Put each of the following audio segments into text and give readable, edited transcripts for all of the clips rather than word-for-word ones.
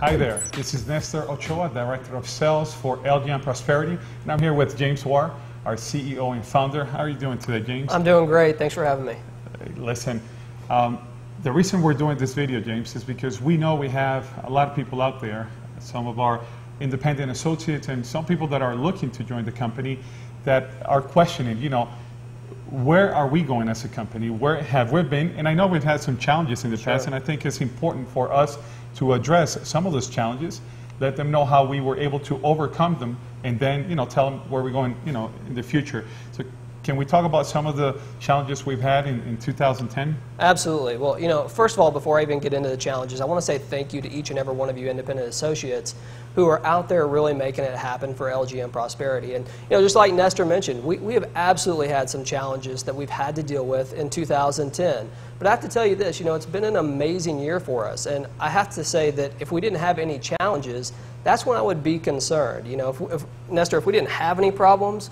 Hi there, this is Nestor Ochoa, Director of Sales for LGN Prosperity, and I'm here with James Warr, our CEO and founder. How are you doing today, James? I'm doing great. Thanks for having me. Listen, the reason we're doing this video, James, is because we know we have a lot of people out there, some of our independent associates and some people that are looking to join the company that are questioning, you know, where are we going as a company? Where have we been? And I know we've had some challenges in the past, and I think it's important for us to address some of those challenges, let them know how we were able to overcome them, and then, you know, tell them where we're going, you know, in the future. So can we talk about some of the challenges we've had in 2010? Absolutely. Well, you know, first of all, before I even get into the challenges, I want to say thank you to each and every one of you independent associates who are out there really making it happen for LGN Prosperity. And, you know, just like Nestor mentioned, we have absolutely had some challenges that we've had to deal with in 2010. But I have to tell you this, you know, it's been an amazing year for us. And I have to say that if we didn't have any challenges, that's when I would be concerned. You know, Nestor, if we didn't have any problems,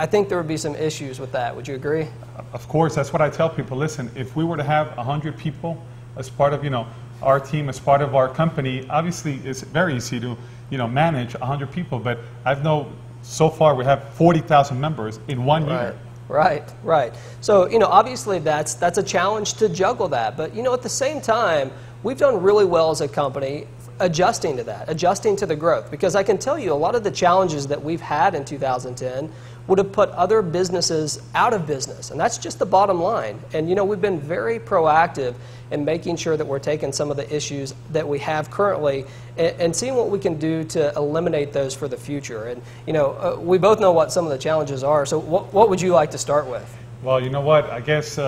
I think there would be some issues with that. Would you agree? Of course, that's what I tell people. Listen, if we were to have 100 people as part of, you know, our team, as part of our company, obviously it's very easy to, you know, manage 100 people. But I've known so far we have 40,000 members in 1 year. Right. So, you know, obviously that's a challenge to juggle that. But, you know, at the same time, we've done really well as a company adjusting to that, adjusting to the growth. Because I can tell you a lot of the challenges that we've had in 2010 would have put other businesses out of business. And that's just the bottom line. And, you know, we've been very proactive in making sure that we're taking some of the issues that we have currently and seeing what we can do to eliminate those for the future. And, you know, we both know what some of the challenges are. So what would you like to start with? Well, you know what? I guess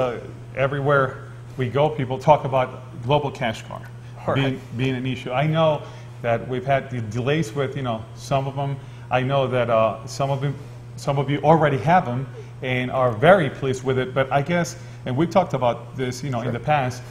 everywhere we go, people talk about global cash card being an issue. I know that we've had the delays with, you know, some of them. I know that some of you already have them and are very pleased with it. But I guess, and we talked about this, you know, in the past,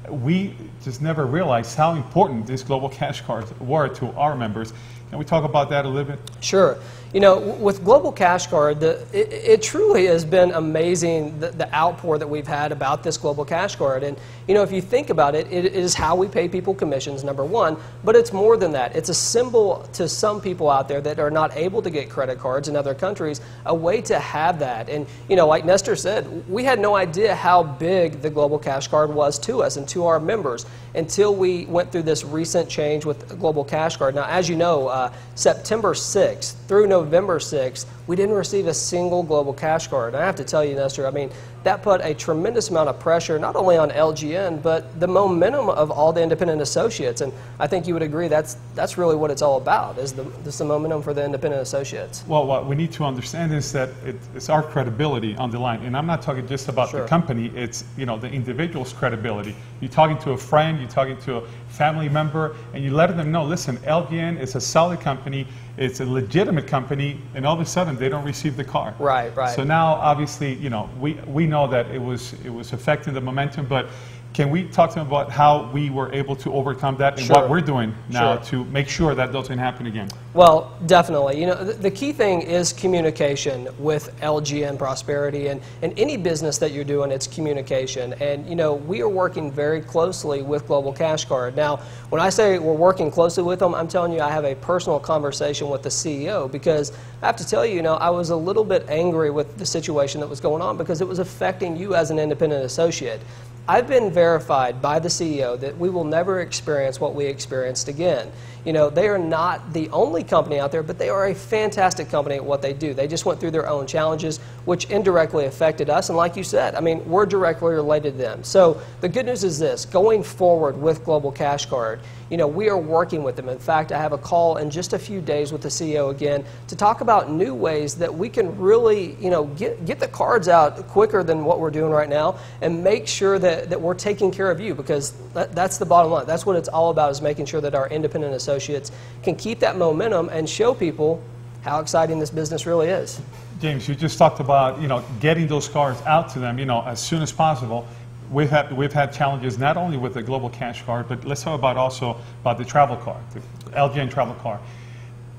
we just never realized how important these global cash cards were to our members. Can we talk about that a little bit? Sure. You know, with Global Cash Card, it truly has been amazing, the outpour that we've had about this Global Cash Card. And, you know, if you think about it, it is how we pay people commissions, number one, but it's more than that. It's a symbol to some people out there that are not able to get credit cards in other countries, a way to have that. And, you know, like Nestor said, we had no idea how big the Global Cash Card was to us and to our members until we went through this recent change with Global Cash Card. Now, as you know, September 6th through November 6th, we didn't receive a single Global Cash Card. And I have to tell you, Nestor, I mean, that put a tremendous amount of pressure, not only on LGN, but the momentum of all the independent associates. And I think you would agree that's really what it's all about, is the momentum for the independent associates. Well, what we need to understand is that it's our credibility on the line. And I'm not talking just about the company, it's, you know, the individual's credibility. You're talking to a friend, you're talking to a family member, and you let them know, listen, LGN is a solid company, it's a legitimate company, and all of a sudden they don't receive the card. Right. So now, obviously, you know, we know that it was affecting the momentum, but can we talk to them about how we were able to overcome that and what we're doing now to make sure that doesn't happen again? Well, definitely. You know, the key thing is communication with LGN Prosperity, and any business that you're doing, it's communication. And, you know, we are working very closely with Global Cash Card. Now, when I say we're working closely with them, I'm telling you I have a personal conversation with the CEO, because I have to tell you, you know, I was a little bit angry with the situation that was going on because it was affecting you as an independent associate. I've been verified by the CEO that we will never experience what we experienced again. You know, they are not the only company out there, but they are a fantastic company at what they do. They just went through their own challenges, which indirectly affected us. And like you said, I mean, we're directly related to them. So the good news is this, going forward with Global Cash Card, you know, we are working with them. In fact, I have a call in just a few days with the CEO again to talk about new ways that we can really, you know, get the cards out quicker than what we're doing right now and make sure that we're taking care of you, because that's the bottom line. That's what it's all about, is making sure that our independent associates can keep that momentum and show people how exciting this business really is. James, you just talked about, you know, getting those cards out to them, you know, as soon as possible. We've had challenges not only with the Global Cash Card, but let's talk about also about the travel card, the LGN travel card.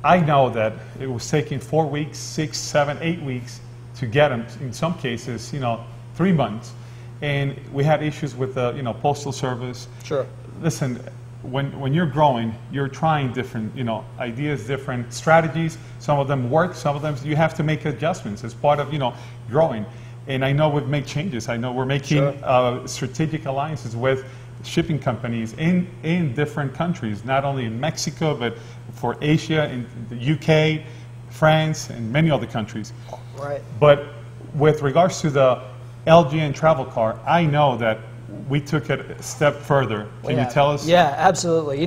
I know that it was taking 4 weeks, 6, 7, 8 weeks to get them. In some cases, you know, 3 months, and we had issues with the, you know, postal service. Sure. Listen, when you're growing, you're trying different, ideas, different strategies. Some of them work, some of them you have to make adjustments as part of, growing. And I know we've made changes. I know we're making strategic alliances with shipping companies in different countries, not only in Mexico, but for Asia, in the UK, France, and many other countries. Right. But with regards to the LGN travel car, I know that we took it a step further. Can you tell us? Yeah, absolutely.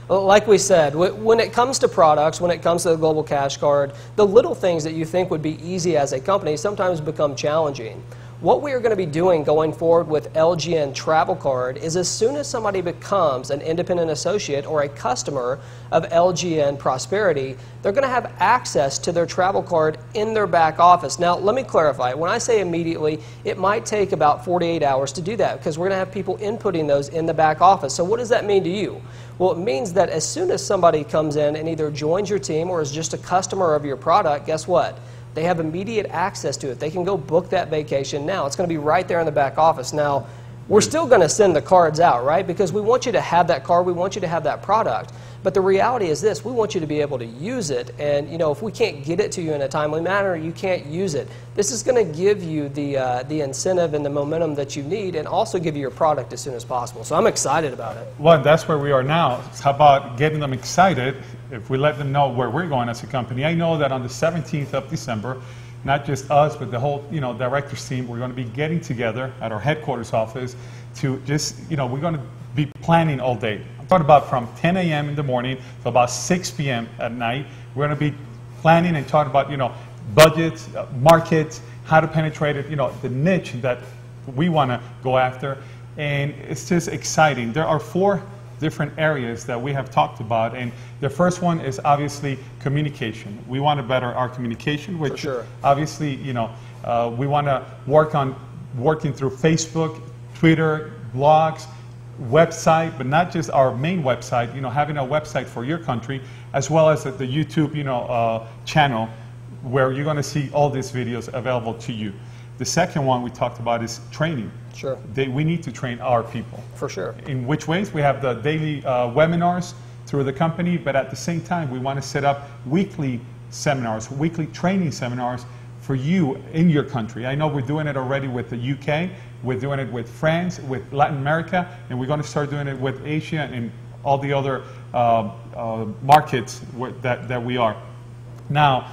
Like we said, when it comes to products, when it comes to the Global Cash Card, the little things that you think would be easy as a company sometimes become challenging. What we are going to be doing going forward with LGN Travel Card is as soon as somebody becomes an independent associate or a customer of LGN Prosperity, they're going to have access to their travel card in their back office. Now, let me clarify. When I say immediately, it might take about 48 hours to do that because we're going to have people inputting those in the back office. So what does that mean to you? Well, it means that as soon as somebody comes in and either joins your team or is just a customer of your product, guess what? They have immediate access to it. They can go book that vacation now. It's going to be right there in the back office. Now, we're still going to send the cards out, right? Because we want you to have that card. We want you to have that product. But the reality is this. We want you to be able to use it. And, if we can't get it to you in a timely manner, you can't use it. This is going to give you the incentive and the momentum that you need and also give you your product as soon as possible. So I'm excited about it. Well, that's where we are now. How about getting them excited if we let them know where we're going as a company? I know that on the 17th of December, not just us, but the whole, directors team, we're going to be getting together at our headquarters office to just, we're going to be planning all day. I'm talking about from 10 a.m. in the morning to about 6 p.m. at night. We're going to be planning and talking about, budgets, markets, how to penetrate it, the niche that we want to go after. And it's just exciting. There are 4 different areas that we have talked about, and the first one is obviously communication. We want to better our communication, which obviously, we want to work on working through Facebook, Twitter, blogs, website, but not just our main website, having a website for your country, as well as the YouTube, channel where you're going to see all these videos available to you. The second one we talked about is training. Sure. We need to train our people. For sure. In which ways? We have the daily webinars through the company, but at the same time, we want to set up weekly seminars, weekly training seminars for you in your country. I know we're doing it already with the UK, we're doing it with France, with Latin America, and we're going to start doing it with Asia and all the other markets that we are. Now,